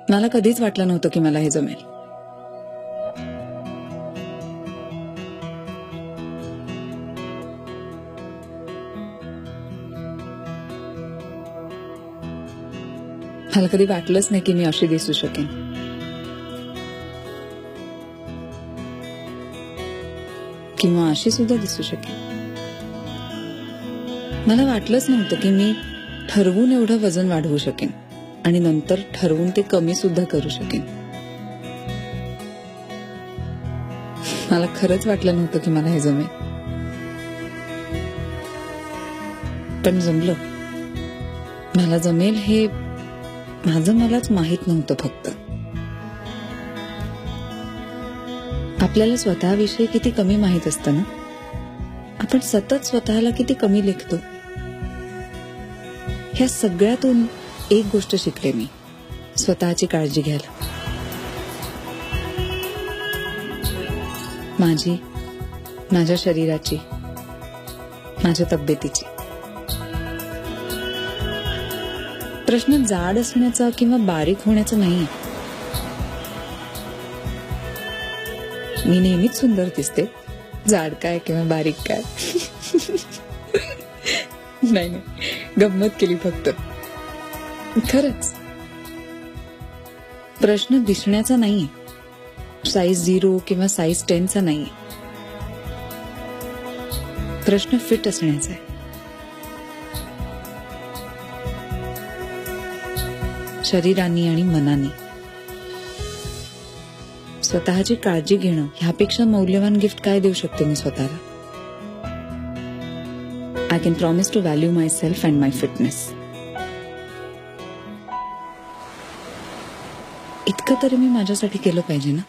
मला कधीच वाटलं नव्हतं की मला हे जमेल. मला कधी वाटलंच नाही की मी अशी दिसू शकेन. किंवा अशी सुद्धा दिसू शकेन. मला वाटलंच नव्हतं की मी ठरवून एवढं वजन वाढवू शकेन आणि नंतर ठरवून ते कमी सुद्धा करू शकेन. मला खरंच वाटलं नव्हतं की मला हे जमेल. पण जमलं. मला जमेल हे माझं मलाच माहित नव्हतं. फक्त आपल्याला स्वतःविषयी किती कमी माहित असतं ना. आपण सतत स्वतःला किती कमी लेखतो. ह्या सगळ्यातून एक गोष्ट शिकले मी, स्वतःची काळजी घ्यायला. माझी, माझ्या शरीराची, माझ्या तब्येतीची. प्रश्न जाड असण्याचा किंवा बारीक होण्याचा नाही. मी नेहमीच सुंदर दिसते, जाड काय किंवा बारीक काय. नाही नाही, गंमत केली फक्त. खरंच प्रश्न दिसण्याचा नाहीये, साईज 0 किंवा साईज 10 चा नाहीये. प्रश्न फिट असण्याचा आहे. शरीराने आणि मनाने. स्वतःची काळजी घेणं ह्यापेक्षा मौल्यवान गिफ्ट काय देऊ शकते मी स्वतःला. I can promise to value my self and my fitness. इतकं तरी मी माझ्यासाठी केलं पाहिजे ना.